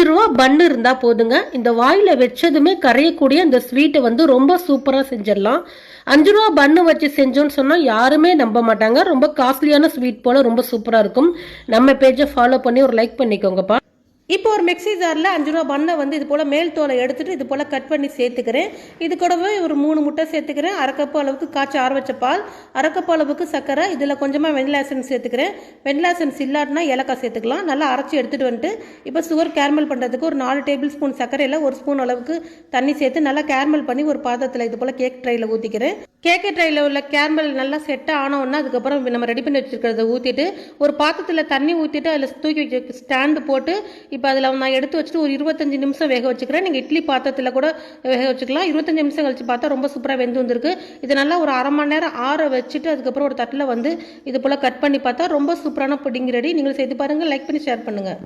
ரூபா பன்னு இருந்தா போதுங்க. இந்த வாயில வச்சதுமே கரையக்கூடிய இந்த ஸ்வீட்டை வந்து ரொம்ப சூப்பரா செஞ்சிடலாம். 5 ரூபா பன்னு வச்சு செஞ்சோன்னு சொன்னா யாருமே நம்ப மாட்டாங்க. ரொம்ப காஸ்ட்லியான ஸ்வீட் போல ரொம்ப சூப்பரா இருக்கும். நம்ம பேஜை ஃபாலோ பண்ணி ஒரு லைக் பண்ணிக்கோங்கப்பா. இப்போ ஒரு மிக்சி ஜாரில் 5 ரூபா பண்ணை வந்து இது போல் மேல் தோலை எடுத்துட்டு இது போல் கட் பண்ணி சேர்த்துக்கிறேன். இது கூடவே ஒரு 3 முட்டை சேர்த்துக்கிறேன். அரை கப்பு அளவுக்கு காய்ச்சி ஆற வச்ச பால், அரை கப்பு அளவுக்கு சர்க்கரை, இதில் கொஞ்சமாக வெண்ணிலா எசன்ஸ் சேர்த்துக்கிறேன். வெண்ணிலா எசன்ஸ் இல்லாட்டினா ஏலக்காய் சேர்த்துக்கலாம். நல்லா அரைச்சி எடுத்துகிட்டு வந்துட்டு இப்போ சுகர் கேரமல் பண்ணுறதுக்கு ஒரு 4 டேபிள் ஸ்பூன் சர்க்கரையில் 1 ஸ்பூன் அளவுக்கு தண்ணி சேர்த்து நல்லா கேரமல் பண்ணி ஒரு பாத்திரத்தில் இது போல் கேக் ட்ரையில் ஊற்றிக்கிறேன். கேக்கு ட்ரையில் உள்ள கேரமல் நல்லா செட் ஆனோன்னா அதுக்கப்புறம் நம்ம ரெடி பண்ணி வச்சுருக்கிறத ஊற்றிட்டு ஒரு பாத்திரத்தில் தண்ணி ஊற்றிட்டு அதில் தூக்கி வச்சு ஸ்டாண்டு போட்டு இப்போ அதில் நான் எடுத்து வச்சுட்டு ஒரு 25 நிமிஷம் வேக வச்சுக்கிறேன். நீங்கள் இட்லி பாத்திரத்தில் கூட வேக வச்சுக்கலாம். 25 நிமிஷம் கழிச்சு பார்த்தா ரொம்ப சூப்பராக வெந்து வந்திருக்கு. இது நல்லா ஒரு அரை மணி நேரம் ஆற வச்சுட்டு அதுக்கப்புறம் ஒரு தட்டில் வந்து இது போல் கட் பண்ணி பார்த்தா ரொம்ப சூப்பரான புடிங் ரெடி. நீங்கள் செய்து பாருங்கள். லைக் பண்ணி ஷேர் பண்ணுங்கள்.